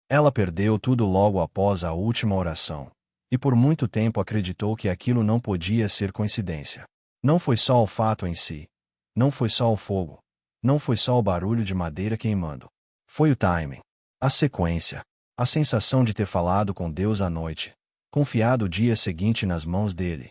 Ela perdeu tudo logo após a última oração. E por muito tempo acreditou que aquilo não podia ser coincidência. Não foi só o fato em si. Não foi só o fogo. Não foi só o barulho de madeira queimando. Foi o timing. A sequência. A sensação de ter falado com Deus à noite. Confiado o dia seguinte nas mãos dele.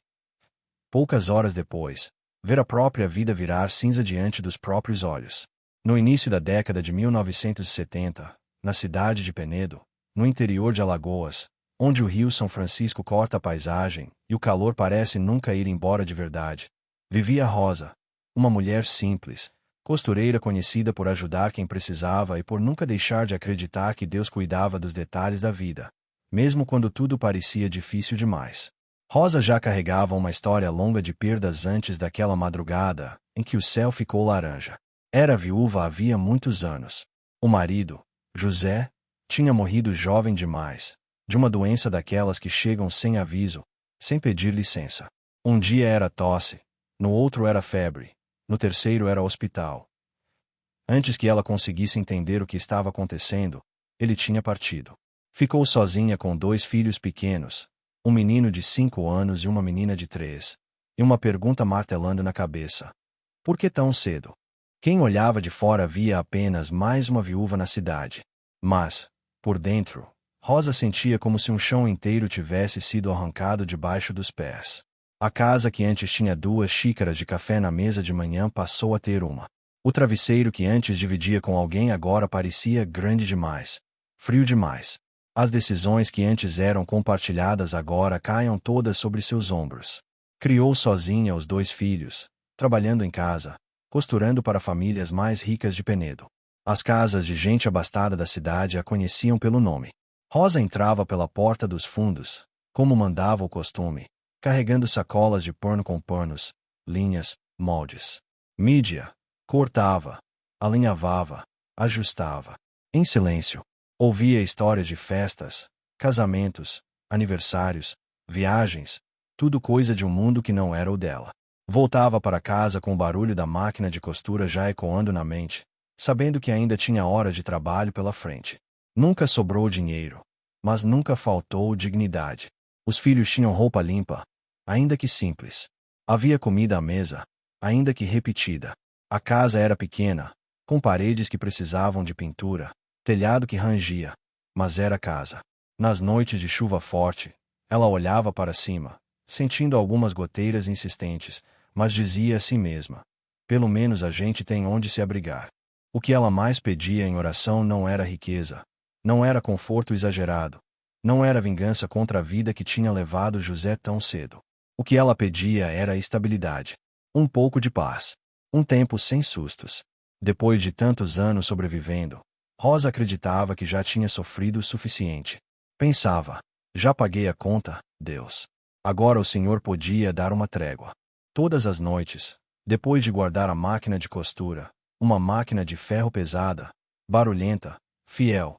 Poucas horas depois, ver a própria vida virar cinza diante dos próprios olhos. No início da década de 1970, na cidade de Penedo, no interior de Alagoas, onde o rio São Francisco corta a paisagem e o calor parece nunca ir embora de verdade, vivia Rosa, uma mulher simples, costureira conhecida por ajudar quem precisava e por nunca deixar de acreditar que Deus cuidava dos detalhes da vida, mesmo quando tudo parecia difícil demais. Rosa já carregava uma história longa de perdas antes daquela madrugada em que o céu ficou laranja. Era viúva havia muitos anos. O marido, José, tinha morrido jovem demais, de uma doença daquelas que chegam sem aviso, sem pedir licença. Um dia era tosse, no outro era febre, no terceiro era hospital. Antes que ela conseguisse entender o que estava acontecendo, ele tinha partido. Ficou sozinha com 2 filhos pequenos, um menino de 5 anos e uma menina de 3, e uma pergunta martelando na cabeça. Por que tão cedo? Quem olhava de fora via apenas mais uma viúva na cidade. Mas, por dentro, Rosa sentia como se um chão inteiro tivesse sido arrancado debaixo dos pés. A casa que antes tinha 2 xícaras de café na mesa de manhã passou a ter uma. O travesseiro que antes dividia com alguém agora parecia grande demais, frio demais. As decisões que antes eram compartilhadas agora caiam todas sobre seus ombros. Criou sozinha os 2 filhos, trabalhando em casa, costurando para famílias mais ricas de Penedo. As casas de gente abastada da cidade a conheciam pelo nome. Rosa entrava pela porta dos fundos, como mandava o costume, carregando sacolas de pano com panos, linhas, moldes. Mídia. Cortava, alinhavava, ajustava. Em silêncio, ouvia histórias de festas, casamentos, aniversários, viagens, tudo coisa de um mundo que não era o dela. Voltava para casa com o barulho da máquina de costura já ecoando na mente, sabendo que ainda tinha horas de trabalho pela frente. Nunca sobrou dinheiro, mas nunca faltou dignidade. Os filhos tinham roupa limpa, ainda que simples. Havia comida à mesa, ainda que repetida. A casa era pequena, com paredes que precisavam de pintura, telhado que rangia, mas era casa. Nas noites de chuva forte, ela olhava para cima, sentindo algumas goteiras insistentes, mas dizia a si mesma: pelo menos a gente tem onde se abrigar. O que ela mais pedia em oração não era riqueza, não era conforto exagerado, não era vingança contra a vida que tinha levado José tão cedo. O que ela pedia era estabilidade, um pouco de paz. Um tempo sem sustos. Depois de tantos anos sobrevivendo, Rosa acreditava que já tinha sofrido o suficiente. Pensava: já paguei a conta, Deus. Agora o Senhor podia dar uma trégua. Todas as noites, depois de guardar a máquina de costura, uma máquina de ferro pesada, barulhenta, fiel,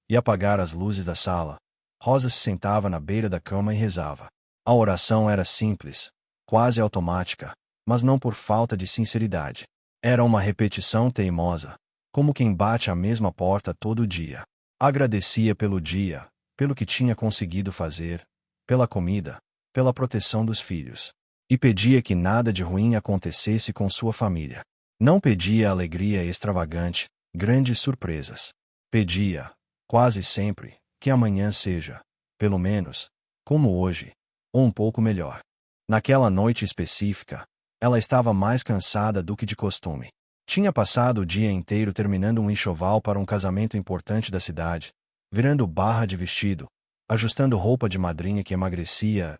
e apagar as luzes da sala, Rosa se sentava na beira da cama e rezava. A oração era simples, quase automática, mas não por falta de sinceridade. Era uma repetição teimosa, como quem bate a mesma porta todo dia. Agradecia pelo dia, pelo que tinha conseguido fazer, pela comida, pela proteção dos filhos. E pedia que nada de ruim acontecesse com sua família. Não pedia alegria extravagante, grandes surpresas. Pedia, quase sempre, que amanhã seja, pelo menos, como hoje, ou um pouco melhor. Naquela noite específica, ela estava mais cansada do que de costume. Tinha passado o dia inteiro terminando um enxoval para um casamento importante da cidade, virando barra de vestido, ajustando roupa de madrinha que emagrecia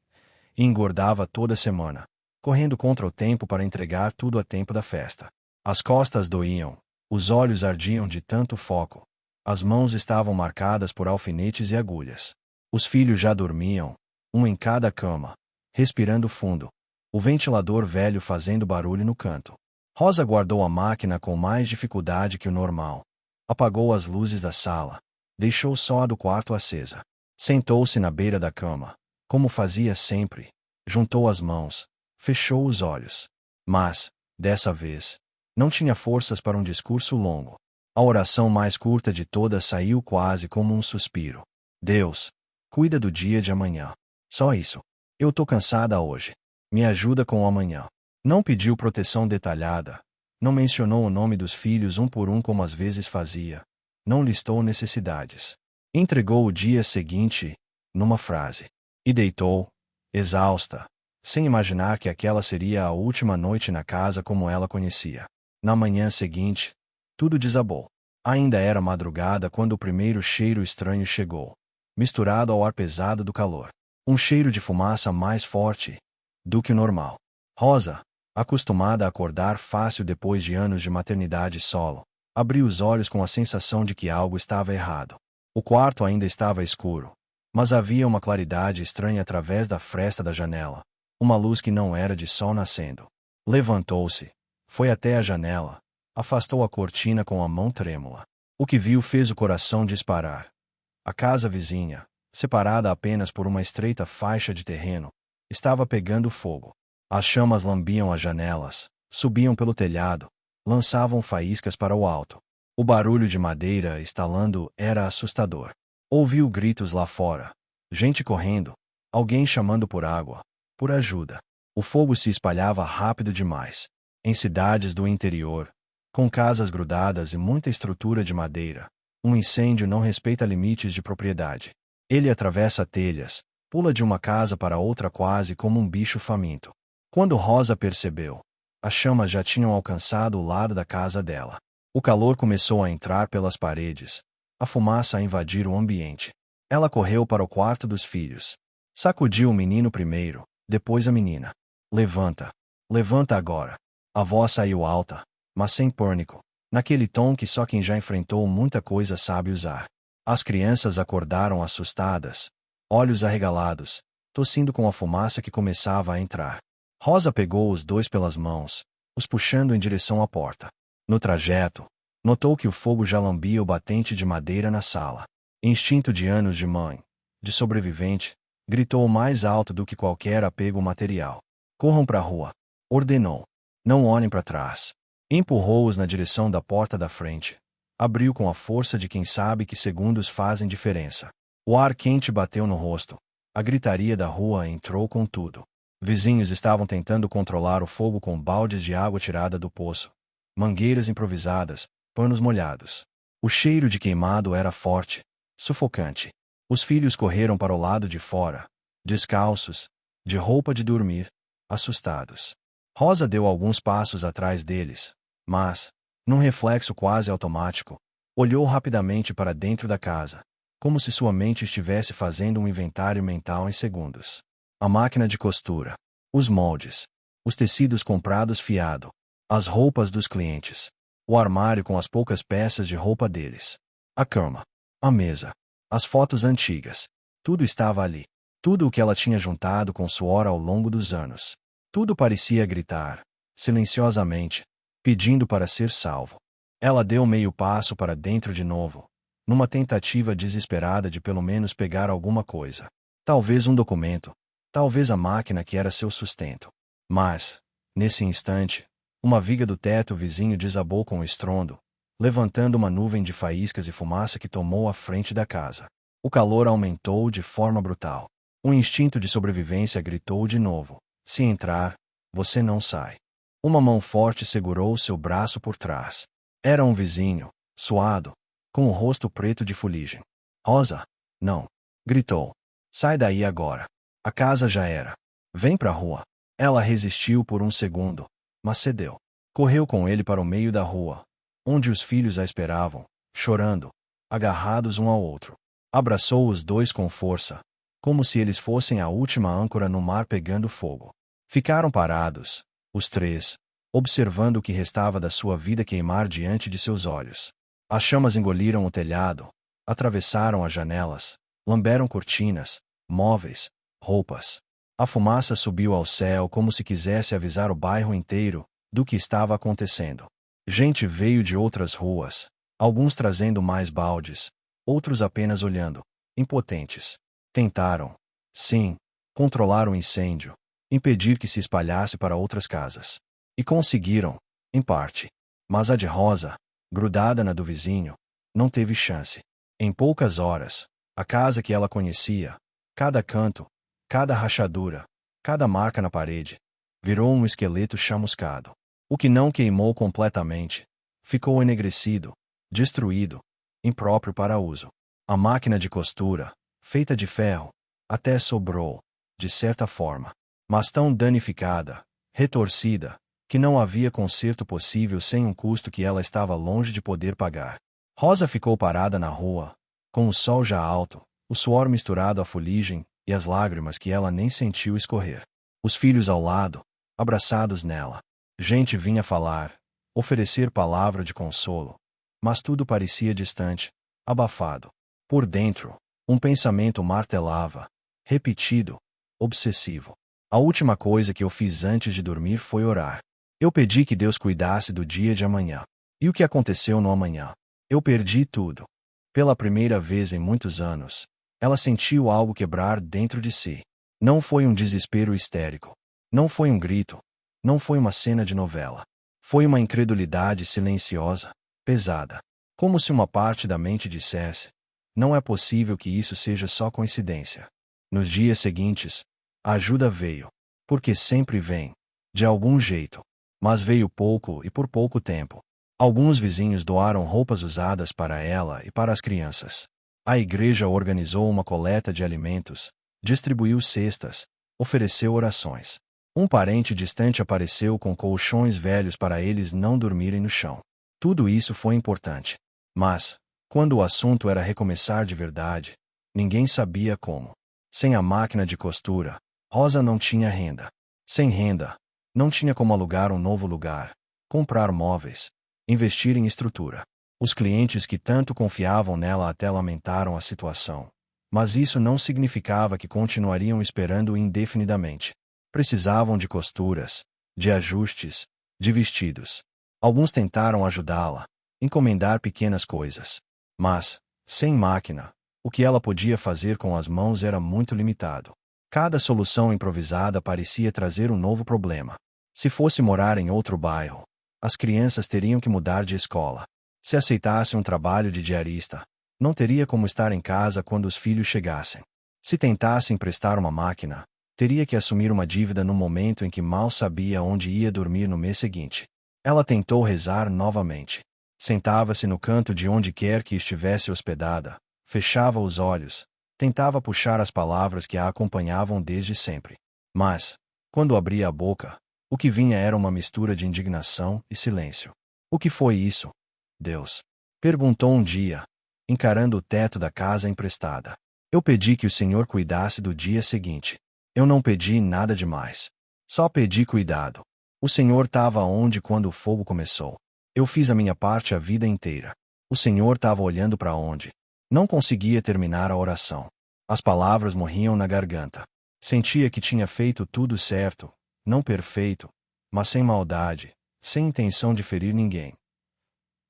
e engordava toda semana, correndo contra o tempo para entregar tudo a tempo da festa. As costas doíam, os olhos ardiam de tanto foco, as mãos estavam marcadas por alfinetes e agulhas. Os filhos já dormiam, um em cada cama, respirando fundo, o ventilador velho fazendo barulho no canto. Rosa guardou a máquina com mais dificuldade que o normal. Apagou as luzes da sala, deixou só a do quarto acesa. Sentou-se na beira da cama, como fazia sempre, juntou as mãos, fechou os olhos. Mas, dessa vez, não tinha forças para um discurso longo. A oração mais curta de todas saiu quase como um suspiro. Deus, cuida do dia de amanhã. Só isso. Eu tô cansada hoje. Me ajuda com o amanhã. Não pediu proteção detalhada. Não mencionou o nome dos filhos um por um como às vezes fazia. Não listou necessidades. Entregou o dia seguinte, numa frase. E deitou, exausta, sem imaginar que aquela seria a última noite na casa como ela conhecia. Na manhã seguinte, tudo desabou. Ainda era madrugada quando o primeiro cheiro estranho chegou, misturado ao ar pesado do calor. Um cheiro de fumaça mais forte do que o normal. Rosa, acostumada a acordar fácil depois de anos de maternidade solo, abriu os olhos com a sensação de que algo estava errado. O quarto ainda estava escuro, mas havia uma claridade estranha através da fresta da janela, uma luz que não era de sol nascendo. Levantou-se, foi até a janela, afastou a cortina com a mão trêmula. O que viu fez o coração disparar. A casa vizinha, separada apenas por uma estreita faixa de terreno, estava pegando fogo. As chamas lambiam as janelas, subiam pelo telhado, lançavam faíscas para o alto. O barulho de madeira estalando era assustador. Ouviu gritos lá fora, gente correndo, alguém chamando por água, por ajuda. O fogo se espalhava rápido demais. Em cidades do interior, com casas grudadas e muita estrutura de madeira, um incêndio não respeita limites de propriedade. Ele atravessa telhas, pula de uma casa para outra quase como um bicho faminto. Quando Rosa percebeu, as chamas já tinham alcançado o lado da casa dela. O calor começou a entrar pelas paredes, a fumaça a invadir o ambiente. Ela correu para o quarto dos filhos. Sacudiu o menino primeiro, depois a menina. Levanta. Levanta agora. A voz saiu alta, mas sem pânico, naquele tom que só quem já enfrentou muita coisa sabe usar. As crianças acordaram assustadas, olhos arregalados, tossindo com a fumaça que começava a entrar. Rosa pegou os dois pelas mãos, os puxando em direção à porta. No trajeto, notou que o fogo já lambia o batente de madeira na sala. Instinto de anos de mãe, de sobrevivente, gritou mais alto do que qualquer apego material. Corram para a rua, ordenou. Não olhem para trás. Empurrou-os na direção da porta da frente. Abriu com a força de quem sabe que segundos fazem diferença. O ar quente bateu no rosto. A gritaria da rua entrou com tudo. Vizinhos estavam tentando controlar o fogo com baldes de água tirada do poço, mangueiras improvisadas, panos molhados. O cheiro de queimado era forte, sufocante. Os filhos correram para o lado de fora, descalços, de roupa de dormir, assustados. Rosa deu alguns passos atrás deles, mas, num reflexo quase automático, olhou rapidamente para dentro da casa, como se sua mente estivesse fazendo um inventário mental em segundos. A máquina de costura, os moldes, os tecidos comprados fiado, as roupas dos clientes, o armário com as poucas peças de roupa deles, a cama, a mesa, as fotos antigas, tudo estava ali. Tudo o que ela tinha juntado com suor ao longo dos anos. Tudo parecia gritar, silenciosamente, pedindo para ser salvo. Ela deu meio passo para dentro de novo, numa tentativa desesperada de pelo menos pegar alguma coisa. Talvez um documento, talvez a máquina que era seu sustento. Mas, nesse instante, uma viga do teto vizinho desabou com estrondo, levantando uma nuvem de faíscas e fumaça que tomou a frente da casa. O calor aumentou de forma brutal. Um instinto de sobrevivência gritou de novo. Se entrar, você não sai. Uma mão forte segurou seu braço por trás. Era um vizinho, suado, com o rosto preto de fuligem. Rosa, não, gritou. Sai daí agora. A casa já era. Vem pra rua. Ela resistiu por um segundo, mas cedeu. Correu com ele para o meio da rua, onde os filhos a esperavam, chorando, agarrados um ao outro. Abraçou os dois com força, como se eles fossem a última âncora no mar pegando fogo. Ficaram parados, os três, observando o que restava da sua vida queimar diante de seus olhos. As chamas engoliram o telhado, atravessaram as janelas, lamberam cortinas, móveis, roupas. A fumaça subiu ao céu como se quisesse avisar o bairro inteiro do que estava acontecendo. Gente veio de outras ruas, alguns trazendo mais baldes, outros apenas olhando, impotentes. Tentaram, sim, controlar o incêndio, impedir que se espalhasse para outras casas. E conseguiram, em parte. Mas a de Rosa, grudada na do vizinho, não teve chance. Em poucas horas, a casa que ela conhecia, cada canto, cada rachadura, cada marca na parede, virou um esqueleto chamuscado. O que não queimou completamente, ficou enegrecido, destruído, impróprio para uso. A máquina de costura, feita de ferro, até sobrou, de certa forma, mas tão danificada, retorcida, que não havia conserto possível sem um custo que ela estava longe de poder pagar. Rosa ficou parada na rua, com o sol já alto, o suor misturado à fuligem e as lágrimas que ela nem sentiu escorrer. Os filhos ao lado, abraçados nela. Gente vinha falar, oferecer palavra de consolo, mas tudo parecia distante, abafado. Por dentro, um pensamento martelava, repetido, obsessivo. A última coisa que eu fiz antes de dormir foi orar. Eu pedi que Deus cuidasse do dia de amanhã. E o que aconteceu no amanhã? Eu perdi tudo. Pela primeira vez em muitos anos, ela sentiu algo quebrar dentro de si. Não foi um desespero histérico. Não foi um grito. Não foi uma cena de novela. Foi uma incredulidade silenciosa, pesada. Como se uma parte da mente dissesse: não é possível que isso seja só coincidência. Nos dias seguintes, a ajuda veio. Porque sempre vem. De algum jeito. Mas veio pouco e por pouco tempo. Alguns vizinhos doaram roupas usadas para ela e para as crianças. A igreja organizou uma coleta de alimentos, distribuiu cestas, ofereceu orações. Um parente distante apareceu com colchões velhos para eles não dormirem no chão. Tudo isso foi importante. Mas, quando o assunto era recomeçar de verdade, ninguém sabia como. Sem a máquina de costura, Rosa não tinha renda. Sem renda, não tinha como alugar um novo lugar, comprar móveis, investir em estrutura. Os clientes que tanto confiavam nela até lamentaram a situação. Mas isso não significava que continuariam esperando indefinidamente. Precisavam de costuras, de ajustes, de vestidos. Alguns tentaram ajudá-la, encomendar pequenas coisas. Mas, sem máquina, o que ela podia fazer com as mãos era muito limitado. Cada solução improvisada parecia trazer um novo problema. Se fosse morar em outro bairro, as crianças teriam que mudar de escola. Se aceitasse um trabalho de diarista, não teria como estar em casa quando os filhos chegassem. Se tentasse emprestar uma máquina, teria que assumir uma dívida no momento em que mal sabia onde ia dormir no mês seguinte. Ela tentou rezar novamente. Sentava-se no canto de onde quer que estivesse hospedada, fechava os olhos, tentava puxar as palavras que a acompanhavam desde sempre. Mas, quando abria a boca, o que vinha era uma mistura de indignação e silêncio. O que foi isso, Deus? Perguntou um dia, encarando o teto da casa emprestada. Eu pedi que o Senhor cuidasse do dia seguinte. Eu não pedi nada demais. Só pedi cuidado. O Senhor estava onde quando o fogo começou. Eu fiz a minha parte a vida inteira. O Senhor estava olhando para onde. Não conseguia terminar a oração. As palavras morriam na garganta. Sentia que tinha feito tudo certo, não perfeito, mas sem maldade, sem intenção de ferir ninguém.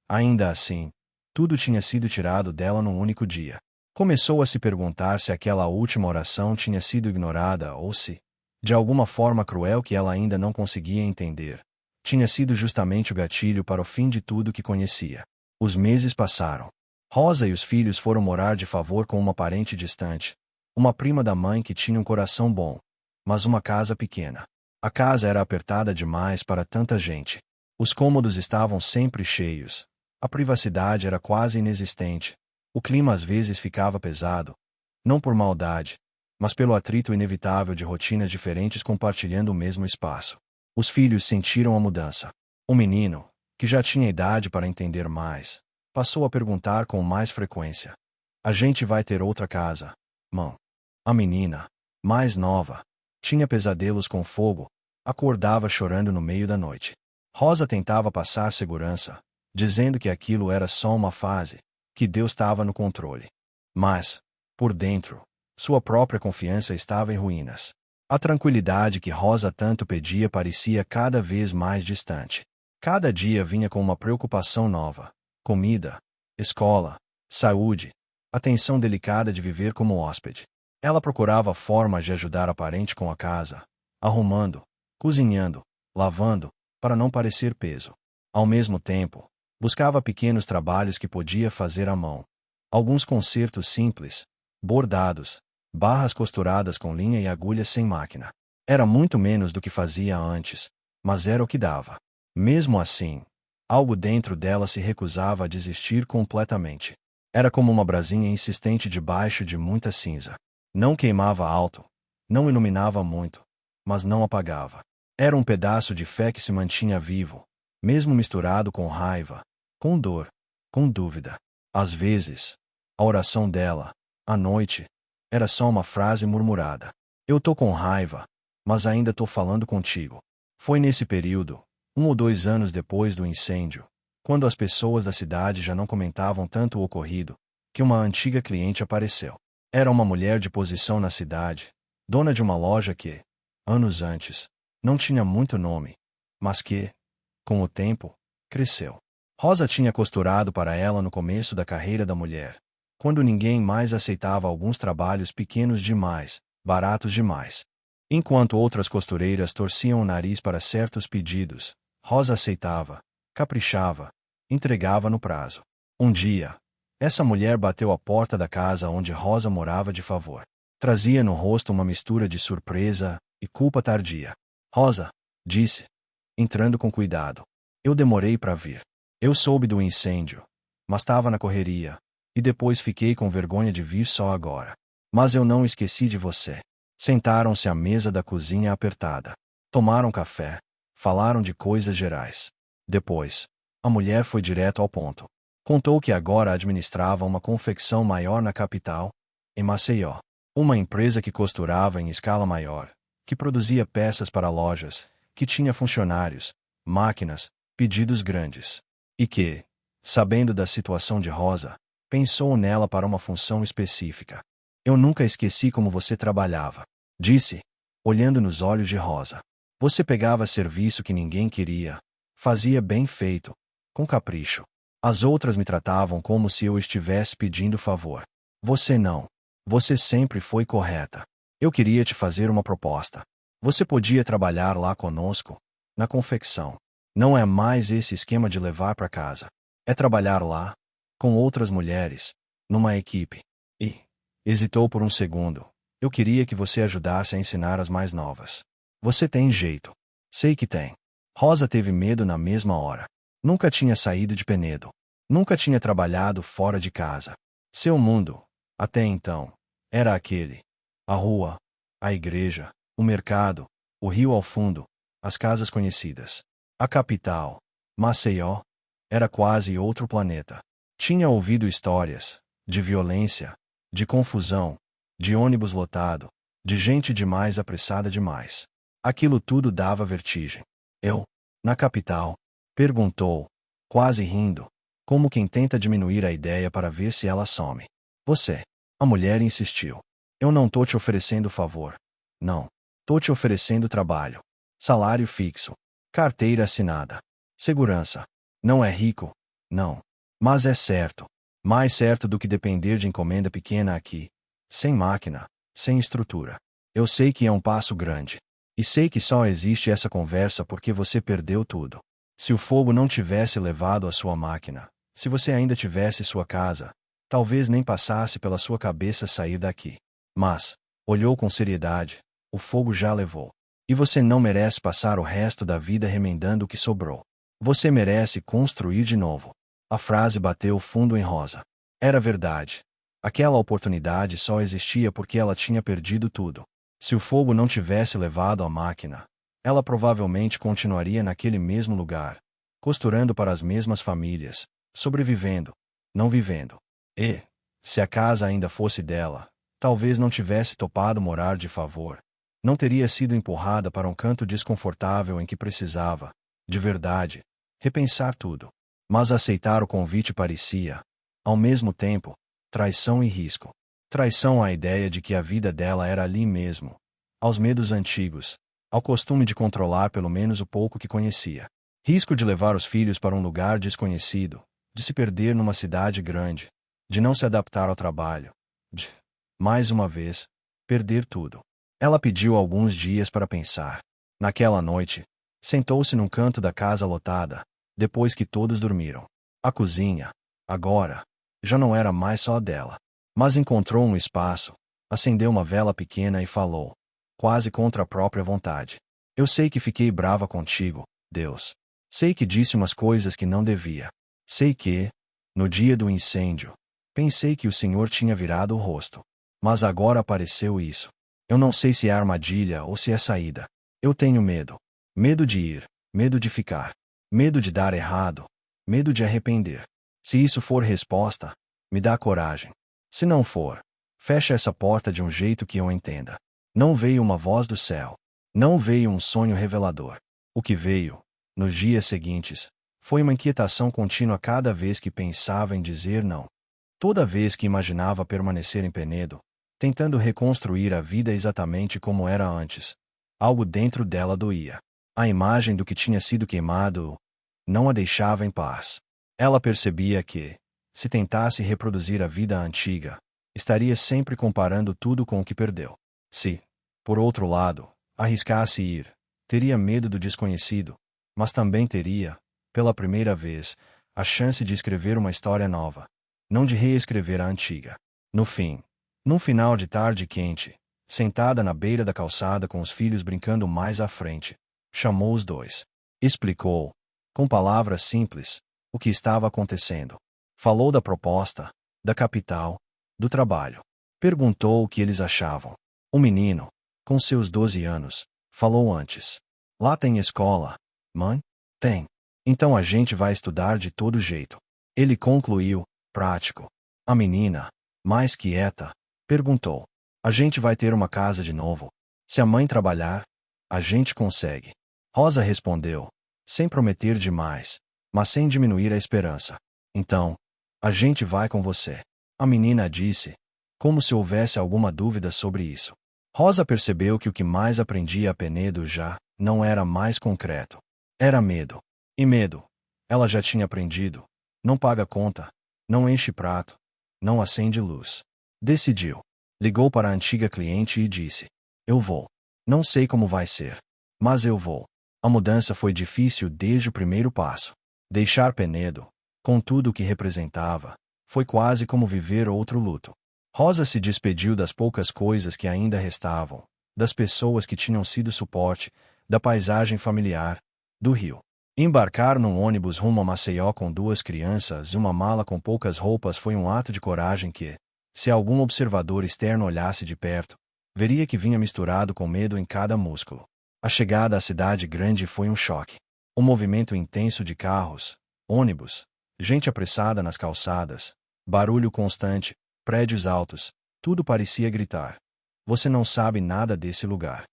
Ainda assim, tudo tinha sido tirado dela num único dia. Começou a se perguntar se aquela última oração tinha sido ignorada ou se, de alguma forma cruel que ela ainda não conseguia entender, tinha sido justamente o gatilho para o fim de tudo que conhecia. Os meses passaram. Rosa e os filhos foram morar de favor com uma parente distante, uma prima da mãe que tinha um coração bom, mas uma casa pequena. A casa era apertada demais para tanta gente. Os cômodos estavam sempre cheios. A privacidade era quase inexistente. O clima às vezes ficava pesado, não por maldade, mas pelo atrito inevitável de rotinas diferentes compartilhando o mesmo espaço. Os filhos sentiram a mudança. O menino, que já tinha idade para entender mais, passou a perguntar com mais frequência: a gente vai ter outra casa, mãe? A menina, mais nova, tinha pesadelos com fogo, acordava chorando no meio da noite. Rosa tentava passar segurança, dizendo que aquilo era só uma fase, que Deus estava no controle. Mas, por dentro, sua própria confiança estava em ruínas. A tranquilidade que Rosa tanto pedia parecia cada vez mais distante. Cada dia vinha com uma preocupação nova: comida, escola, saúde, atenção delicada de viver como hóspede. Ela procurava formas de ajudar a parente com a casa, arrumando, cozinhando, lavando, para não parecer peso. Ao mesmo tempo, Buscava pequenos trabalhos que podia fazer à mão. Alguns consertos simples, bordados, barras costuradas com linha e agulha sem máquina. Era muito menos do que fazia antes, mas era o que dava. Mesmo assim, algo dentro dela se recusava a desistir completamente. Era como uma brasinha insistente debaixo de muita cinza. Não queimava alto, não iluminava muito, mas não apagava. Era um pedaço de fé que se mantinha vivo, mesmo misturado com raiva, com dor, com dúvida. Às vezes, a oração dela, à noite, era só uma frase murmurada. Eu tô com raiva, mas ainda tô falando contigo. Foi nesse período, 1 ou 2 anos depois do incêndio, quando as pessoas da cidade já não comentavam tanto o ocorrido, que uma antiga cliente apareceu. Era uma mulher de posição na cidade, dona de uma loja que, anos antes, não tinha muito nome, mas que, com o tempo, cresceu. Rosa tinha costurado para ela no começo da carreira da mulher, quando ninguém mais aceitava alguns trabalhos pequenos demais, baratos demais. Enquanto outras costureiras torciam o nariz para certos pedidos, Rosa aceitava, caprichava, entregava no prazo. Um dia, essa mulher bateu à porta da casa onde Rosa morava de favor. Trazia no rosto uma mistura de surpresa e culpa tardia. Rosa, disse, entrando com cuidado. Eu demorei para vir. Eu soube do incêndio, mas estava na correria, e depois fiquei com vergonha de vir só agora. Mas eu não esqueci de você. Sentaram-se à mesa da cozinha apertada. Tomaram café, falaram de coisas gerais. Depois, a mulher foi direto ao ponto. Contou que agora administrava uma confecção maior na capital, em Maceió. Uma empresa que costurava em escala maior, que produzia peças para lojas, que tinha funcionários, máquinas, pedidos grandes. E que, sabendo da situação de Rosa, pensou nela para uma função específica. Eu nunca esqueci como você trabalhava, disse, olhando nos olhos de Rosa. Você pegava serviço que ninguém queria, fazia bem feito, com capricho. As outras me tratavam como se eu estivesse pedindo favor. Você não. Você sempre foi correta. Eu queria te fazer uma proposta. Você podia trabalhar lá conosco, na confecção. Não é mais esse esquema de levar para casa. É trabalhar lá, com outras mulheres, numa equipe. E, hesitou por um segundo, eu queria que você ajudasse a ensinar as mais novas. Você tem jeito. Sei que tem. Rosa teve medo na mesma hora. Nunca tinha saído de Penedo. Nunca tinha trabalhado fora de casa. Seu mundo, até então, era aquele. A rua, a igreja, o mercado, o rio ao fundo, as casas conhecidas. A capital, Maceió, era quase outro planeta. Tinha ouvido histórias, de violência, de confusão, de ônibus lotado, de gente demais apressada demais. Aquilo tudo dava vertigem. Eu, na capital, perguntou, quase rindo, como quem tenta diminuir a ideia para ver se ela some. Você. A mulher insistiu. Eu não tô te oferecendo favor. Não. Tô te oferecendo trabalho. Salário fixo. Carteira assinada. Segurança. Não é rico? Não. Mas é certo. Mais certo do que depender de encomenda pequena aqui. Sem máquina. Sem estrutura. Eu sei que é um passo grande. E sei que só existe essa conversa porque você perdeu tudo. Se o fogo não tivesse levado a sua máquina, se você ainda tivesse sua casa, talvez nem passasse pela sua cabeça sair daqui. Mas, olhou com seriedade, o fogo já levou. E você não merece passar o resto da vida remendando o que sobrou. Você merece construir de novo. A frase bateu fundo em Rosa. Era verdade. Aquela oportunidade só existia porque ela tinha perdido tudo. Se o fogo não tivesse levado a máquina, ela provavelmente continuaria naquele mesmo lugar, costurando para as mesmas famílias, sobrevivendo, não vivendo. E, se a casa ainda fosse dela, talvez não tivesse topado morar de favor. Não teria sido empurrada para um canto desconfortável em que precisava, de verdade, repensar tudo. Mas aceitar o convite parecia, ao mesmo tempo, traição e risco. Traição à ideia de que a vida dela era ali mesmo, aos medos antigos, ao costume de controlar pelo menos o pouco que conhecia. Risco de levar os filhos para um lugar desconhecido, de se perder numa cidade grande, de não se adaptar ao trabalho, de, mais uma vez, perder tudo. Ela pediu alguns dias para pensar. Naquela noite, sentou-se num canto da casa lotada, depois que todos dormiram. A cozinha, agora, já não era mais só a dela. Mas encontrou um espaço, acendeu uma vela pequena e falou, quase contra a própria vontade. Eu sei que fiquei brava contigo, Deus. Sei que disse umas coisas que não devia. Sei que, no dia do incêndio, pensei que o Senhor tinha virado o rosto. Mas agora apareceu isso. Eu não sei se é armadilha ou se é saída. Eu tenho medo. Medo de ir, medo de ficar, medo de dar errado, medo de arrepender. Se isso for resposta, me dá coragem. Se não for, fecha essa porta de um jeito que eu entenda. Não veio uma voz do céu. Não veio um sonho revelador. O que veio, nos dias seguintes, foi uma inquietação contínua cada vez que pensava em dizer não. Toda vez que imaginava permanecer em Penedo, tentando reconstruir a vida exatamente como era antes, algo dentro dela doía. A imagem do que tinha sido queimado não a deixava em paz. Ela percebia que, se tentasse reproduzir a vida antiga, estaria sempre comparando tudo com o que perdeu. Se, por outro lado, arriscasse ir, teria medo do desconhecido, mas também teria, pela primeira vez, a chance de escrever uma história nova, não de reescrever a antiga. No fim, num final de tarde quente, sentada na beira da calçada com os filhos brincando mais à frente, chamou os dois. Explicou, com palavras simples, o que estava acontecendo. Falou da proposta, da capital, do trabalho. Perguntou o que eles achavam. O menino, com seus 12 anos, falou antes. Lá tem escola, mãe? Tem. Então a gente vai estudar de todo jeito. Ele concluiu, prático. A menina, mais quieta, perguntou. A gente vai ter uma casa de novo. Se a mãe trabalhar, a gente consegue. Rosa respondeu, sem prometer demais, mas sem diminuir a esperança. Então, a gente vai com você. A menina disse, como se houvesse alguma dúvida sobre isso. Rosa percebeu que o que mais aprendia a Penedo já não era mais concreto. Era medo. E medo, ela já tinha aprendido, não paga conta, não enche prato, não acende luz. Decidiu. Ligou para a antiga cliente e disse, eu vou. Não sei como vai ser, mas eu vou. A mudança foi difícil desde o primeiro passo. Deixar Penedo, com tudo o que representava, foi quase como viver outro luto. Rosa se despediu das poucas coisas que ainda restavam, das pessoas que tinham sido suporte, da paisagem familiar, do rio. Embarcar num ônibus rumo a Maceió com 2 crianças e uma mala com poucas roupas foi um ato de coragem que, se algum observador externo olhasse de perto, veria que vinha misturado com medo em cada músculo. A chegada à cidade grande foi um choque. O movimento intenso de carros, ônibus, gente apressada nas calçadas, barulho constante, prédios altos, tudo parecia gritar. Você não sabe nada desse lugar.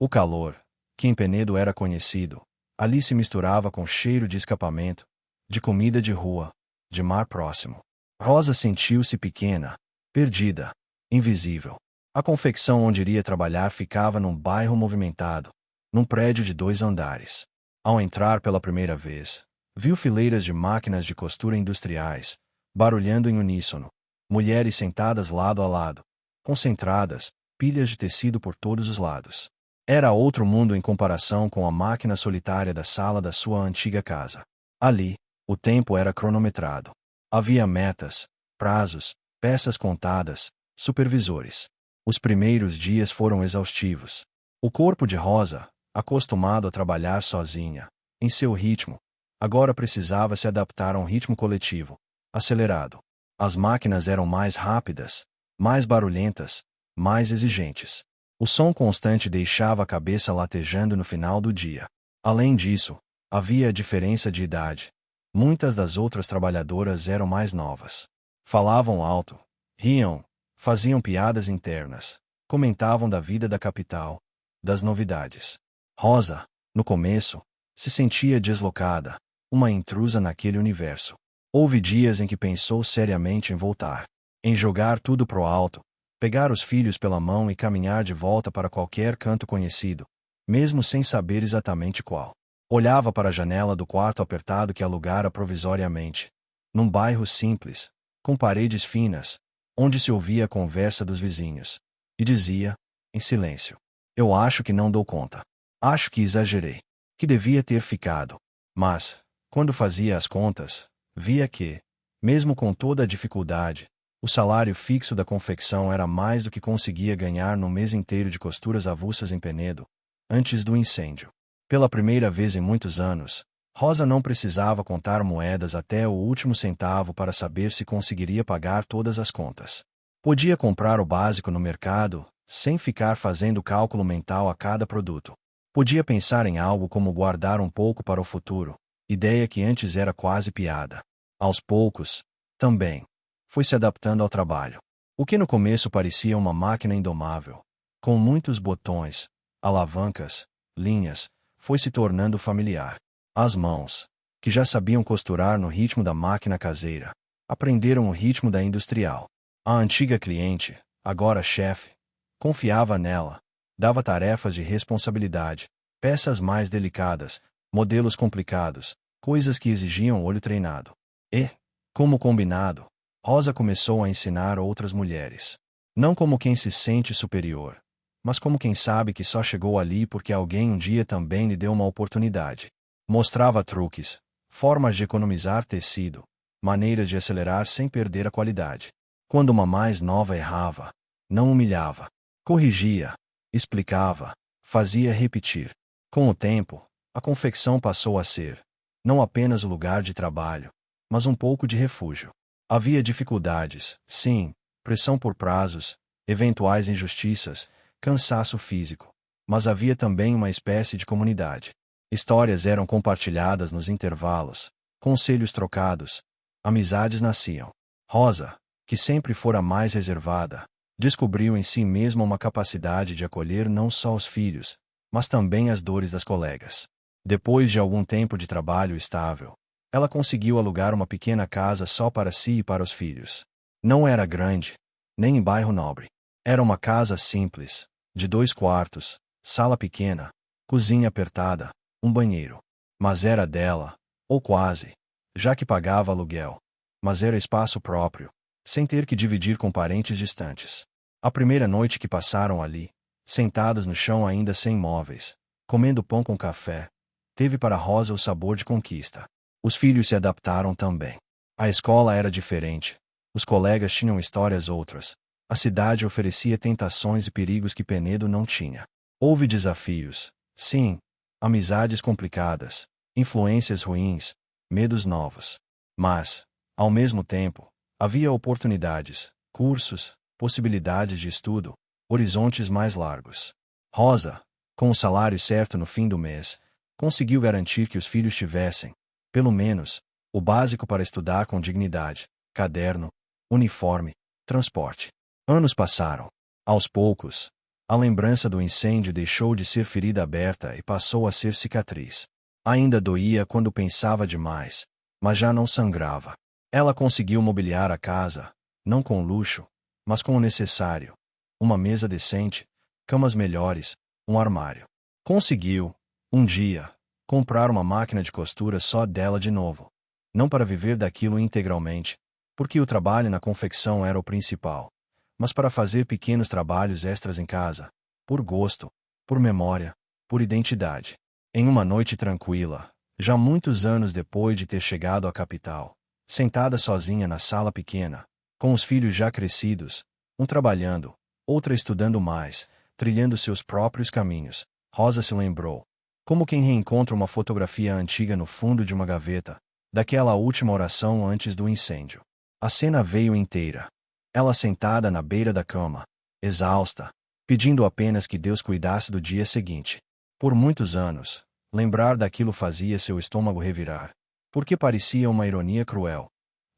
O calor, que em Penedo era conhecido, ali se misturava com cheiro de escapamento, de comida de rua, de mar próximo. Rosa sentiu-se pequena, perdida, invisível. A confecção onde iria trabalhar ficava num bairro movimentado, num prédio de 2 andares. Ao entrar pela primeira vez, viu fileiras de máquinas de costura industriais, barulhando em uníssono, mulheres sentadas lado a lado, concentradas, pilhas de tecido por todos os lados. Era outro mundo em comparação com a máquina solitária da sala da sua antiga casa. Ali, o tempo era cronometrado. Havia metas, prazos, peças contadas, supervisores. Os primeiros dias foram exaustivos. O corpo de Rosa, acostumado a trabalhar sozinha, em seu ritmo, agora precisava se adaptar a um ritmo coletivo, acelerado. As máquinas eram mais rápidas, mais barulhentas, mais exigentes. O som constante deixava a cabeça latejando no final do dia. Além disso, havia a diferença de idade. Muitas das outras trabalhadoras eram mais novas. Falavam alto, riam, faziam piadas internas, comentavam da vida da capital, das novidades. Rosa, no começo, se sentia deslocada, uma intrusa naquele universo. Houve dias em que pensou seriamente em voltar, em jogar tudo pro alto, pegar os filhos pela mão e caminhar de volta para qualquer canto conhecido, mesmo sem saber exatamente qual. Olhava para a janela do quarto apertado que alugara provisoriamente, num bairro simples, com paredes finas, onde se ouvia a conversa dos vizinhos, e dizia, em silêncio, eu acho que não dou conta. Acho que exagerei, que devia ter ficado. Mas, quando fazia as contas, via que, mesmo com toda a dificuldade, o salário fixo da confecção era mais do que conseguia ganhar no mês inteiro de costuras avulsas em Penedo, antes do incêndio. Pela primeira vez em muitos anos, Rosa não precisava contar moedas até o último centavo para saber se conseguiria pagar todas as contas. Podia comprar o básico no mercado, sem ficar fazendo cálculo mental a cada produto. Podia pensar em algo como guardar um pouco para o futuro, ideia que antes era quase piada. Aos poucos, também, foi se adaptando ao trabalho. O que no começo parecia uma máquina indomável, com muitos botões, alavancas, linhas, foi se tornando familiar. As mãos, que já sabiam costurar no ritmo da máquina caseira, aprenderam o ritmo da industrial. A antiga cliente, agora chefe, confiava nela, dava tarefas de responsabilidade, peças mais delicadas, modelos complicados, coisas que exigiam olho treinado. E, como combinado, Rosa começou a ensinar outras mulheres. Não como quem se sente superior, mas como quem sabe que só chegou ali porque alguém um dia também lhe deu uma oportunidade. Mostrava truques, formas de economizar tecido, maneiras de acelerar sem perder a qualidade. Quando uma mais nova errava, não humilhava, corrigia, explicava, fazia repetir. Com o tempo, a confecção passou a ser, não apenas o lugar de trabalho, mas um pouco de refúgio. Havia dificuldades, sim, pressão por prazos, eventuais injustiças, cansaço físico, mas havia também uma espécie de comunidade. Histórias eram compartilhadas nos intervalos, conselhos trocados, amizades nasciam. Rosa, que sempre fora mais reservada, descobriu em si mesma uma capacidade de acolher não só os filhos, mas também as dores das colegas. Depois de algum tempo de trabalho estável, ela conseguiu alugar uma pequena casa só para si e para os filhos. Não era grande, nem em bairro nobre. Era uma casa simples, de 2 quartos, sala pequena, cozinha apertada, um banheiro. Mas era dela, ou quase, já que pagava aluguel. Mas era espaço próprio, sem ter que dividir com parentes distantes. A primeira noite que passaram ali, sentados no chão ainda sem móveis, comendo pão com café, teve para Rosa o sabor de conquista. Os filhos se adaptaram também. A escola era diferente, os colegas tinham histórias outras, a cidade oferecia tentações e perigos que Penedo não tinha. Houve desafios, sim, amizades complicadas, influências ruins, medos novos. Mas, ao mesmo tempo, havia oportunidades, cursos, possibilidades de estudo, horizontes mais largos. Rosa, com o salário certo no fim do mês, conseguiu garantir que os filhos tivessem, pelo menos, o básico para estudar com dignidade: caderno, uniforme, transporte. Anos passaram. Aos poucos, a lembrança do incêndio deixou de ser ferida aberta e passou a ser cicatriz. Ainda doía quando pensava demais, mas já não sangrava. Ela conseguiu mobiliar a casa, não com luxo, mas com o necessário: uma mesa decente, camas melhores, um armário. Conseguiu, um dia, comprar uma máquina de costura só dela de novo. Não para viver daquilo integralmente, porque o trabalho na confecção era o principal, mas para fazer pequenos trabalhos extras em casa, por gosto, por memória, por identidade. Em uma noite tranquila, já muitos anos depois de ter chegado à capital, sentada sozinha na sala pequena, com os filhos já crescidos, um trabalhando, outra estudando mais, trilhando seus próprios caminhos, Rosa se lembrou, como quem reencontra uma fotografia antiga no fundo de uma gaveta, daquela última oração antes do incêndio. A cena veio inteira. Ela sentada na beira da cama, exausta, pedindo apenas que Deus cuidasse do dia seguinte. Por muitos anos, lembrar daquilo fazia seu estômago revirar, porque parecia uma ironia cruel.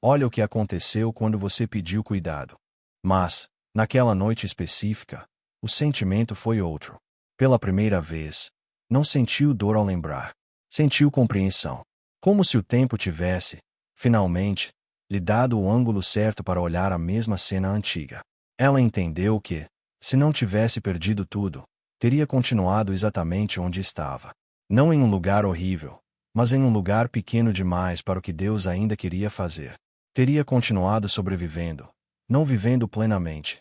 Olha o que aconteceu quando você pediu cuidado. Mas, naquela noite específica, o sentimento foi outro. Pela primeira vez, não sentiu dor ao lembrar. Sentiu compreensão. Como se o tempo tivesse, finalmente, lhe dado o ângulo certo para olhar a mesma cena antiga. Ela entendeu que, se não tivesse perdido tudo, teria continuado exatamente onde estava. Não em um lugar horrível, mas em um lugar pequeno demais para o que Deus ainda queria fazer. Teria continuado sobrevivendo, não vivendo plenamente,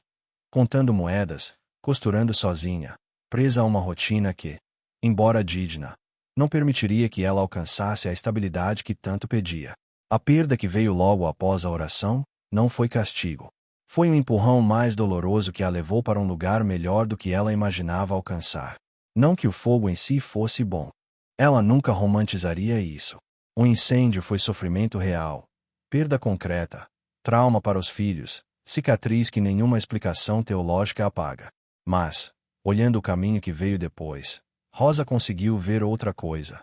contando moedas, costurando sozinha, presa a uma rotina que, embora digna, não permitiria que ela alcançasse a estabilidade que tanto pedia. A perda que veio logo após a oração não foi castigo. Foi um empurrão mais doloroso que a levou para um lugar melhor do que ela imaginava alcançar. Não que o fogo em si fosse bom. Ela nunca romantizaria isso. O incêndio foi sofrimento real, perda concreta, trauma para os filhos, cicatriz que nenhuma explicação teológica apaga. Mas, olhando o caminho que veio depois, Rosa conseguiu ver outra coisa.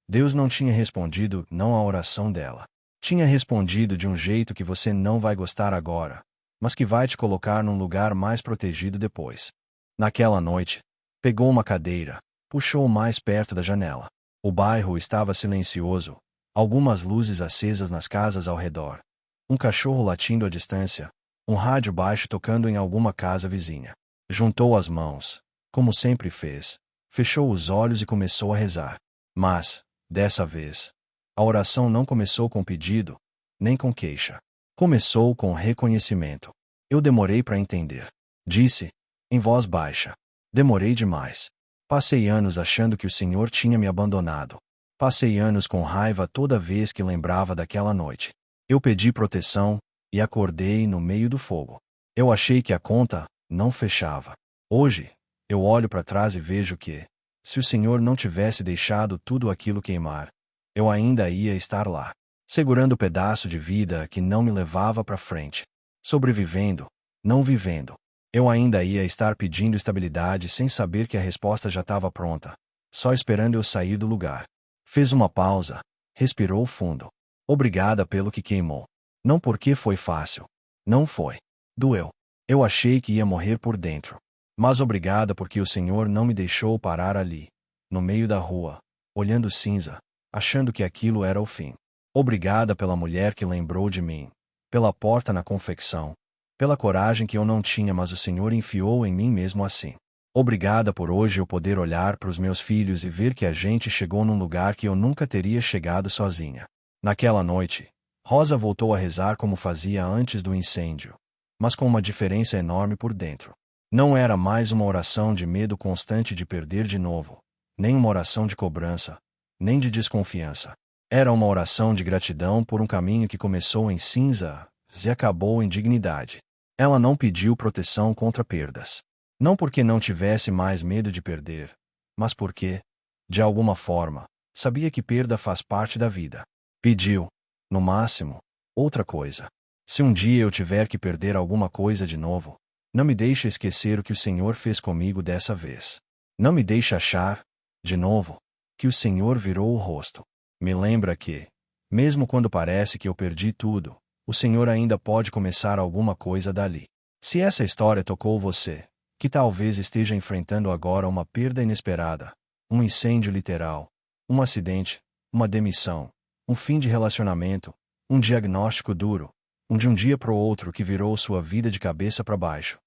Deus não tinha respondido não à oração dela. Tinha respondido de um jeito que você não vai gostar agora, mas que vai te colocar num lugar mais protegido depois. Naquela noite, pegou uma cadeira, puxou mais perto da janela. O bairro estava silencioso, algumas luzes acesas nas casas ao redor, um cachorro latindo à distância, um rádio baixo tocando em alguma casa vizinha. Juntou as mãos, como sempre fez, fechou os olhos e começou a rezar. Mas, dessa vez, a oração não começou com pedido, nem com queixa. Começou com reconhecimento. Eu demorei para entender. Disse, em voz baixa. Demorei demais. Passei anos achando que o Senhor tinha me abandonado. Passei anos com raiva toda vez que lembrava daquela noite. Eu pedi proteção e acordei no meio do fogo. Eu achei que a conta não fechava. Hoje, eu olho para trás e vejo que, se o Senhor não tivesse deixado tudo aquilo queimar, eu ainda ia estar lá, segurando o pedaço de vida que não me levava para frente. Sobrevivendo, não vivendo. Eu ainda ia estar pedindo estabilidade sem saber que a resposta já estava pronta, só esperando eu sair do lugar. Fez uma pausa, respirou fundo. Obrigada pelo que queimou. Não porque foi fácil. Não foi. Doeu. Eu achei que ia morrer por dentro. Mas obrigada porque o Senhor não me deixou parar ali, no meio da rua, olhando cinza, achando que aquilo era o fim. Obrigada pela mulher que lembrou de mim, pela porta na confecção, pela coragem que eu não tinha, mas o Senhor enfiou em mim mesmo assim. Obrigada por hoje eu poder olhar para os meus filhos e ver que a gente chegou num lugar que eu nunca teria chegado sozinha. Naquela noite, Rosa voltou a rezar como fazia antes do incêndio, mas com uma diferença enorme por dentro. Não era mais uma oração de medo constante de perder de novo, nem uma oração de cobrança, nem de desconfiança. Era uma oração de gratidão por um caminho que começou em cinza e acabou em dignidade. Ela não pediu proteção contra perdas. Não porque não tivesse mais medo de perder, mas porque, de alguma forma, sabia que perda faz parte da vida. Pediu, no máximo, outra coisa. Se um dia eu tiver que perder alguma coisa de novo, não me deixe esquecer o que o Senhor fez comigo dessa vez. Não me deixe achar, de novo, que o Senhor virou o rosto. Me lembra que, mesmo quando parece que eu perdi tudo, o Senhor ainda pode começar alguma coisa dali. Se essa história tocou você, que talvez esteja enfrentando agora uma perda inesperada, um incêndio literal, um acidente, uma demissão, um fim de relacionamento, um diagnóstico duro, de um dia para o outro que virou sua vida de cabeça para baixo.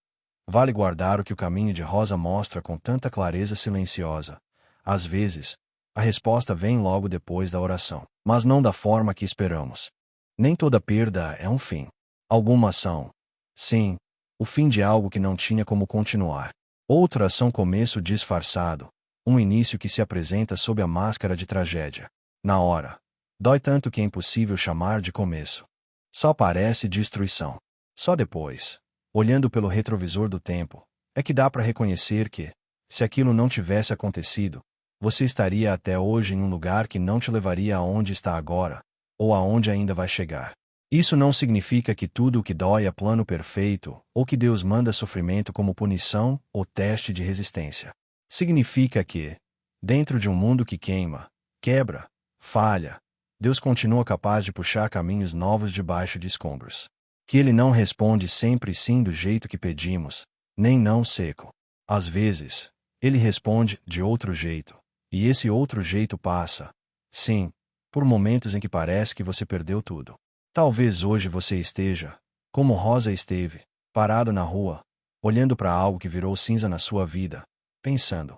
Vale guardar o que o caminho de Rosa mostra com tanta clareza silenciosa. Às vezes, a resposta vem logo depois da oração, mas não da forma que esperamos. Nem toda perda é um fim. Algumas são, sim, o fim de algo que não tinha como continuar. Outras são começo disfarçado, um início que se apresenta sob a máscara de tragédia. Na hora, dói tanto que é impossível chamar de começo. Só parece destruição. Só depois, olhando pelo retrovisor do tempo, é que dá para reconhecer que, se aquilo não tivesse acontecido, você estaria até hoje em um lugar que não te levaria aonde está agora, ou aonde ainda vai chegar. Isso não significa que tudo o que dói é plano perfeito, ou que Deus manda sofrimento como punição ou teste de resistência. Significa que, dentro de um mundo que queima, quebra, falha, Deus continua capaz de puxar caminhos novos debaixo de escombros. Que Ele não responde sempre sim do jeito que pedimos, nem não seco. Às vezes, Ele responde de outro jeito, e esse outro jeito passa, sim, por momentos em que parece que você perdeu tudo. Talvez hoje você esteja, como Rosa esteve, parado na rua, olhando para algo que virou cinza na sua vida, pensando: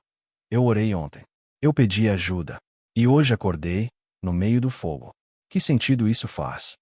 eu orei ontem, eu pedi ajuda, e hoje acordei, no meio do fogo. Que sentido isso faz?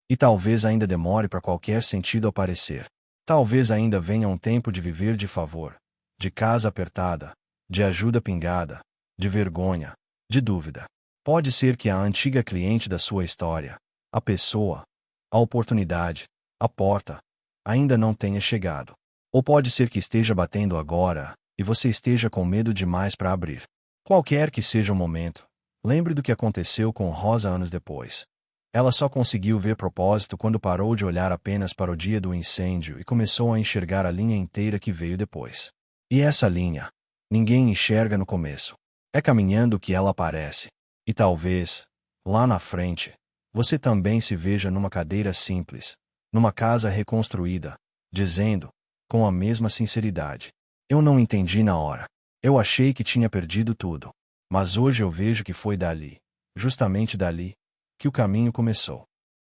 E talvez ainda demore para qualquer sentido aparecer. Talvez ainda venha um tempo de viver de favor, de casa apertada, de ajuda pingada, de vergonha, de dúvida. Pode ser que a antiga cliente da sua história, A pessoa, a oportunidade, a porta, ainda não tenha chegado. Ou pode ser que esteja batendo agora, e você esteja com medo demais para abrir. Qualquer que seja o momento, lembre do que aconteceu com Rosa anos depois. Ela só conseguiu ver propósito quando parou de olhar apenas para o dia do incêndio e começou a enxergar a linha inteira que veio depois. E essa linha, ninguém enxerga no começo. É caminhando que ela aparece. E talvez, lá na frente, você também se veja numa cadeira simples, numa casa reconstruída, dizendo, com a mesma sinceridade: eu não entendi na hora. Eu achei que tinha perdido tudo. Mas hoje eu vejo que foi dali, justamente dali, que o caminho começou.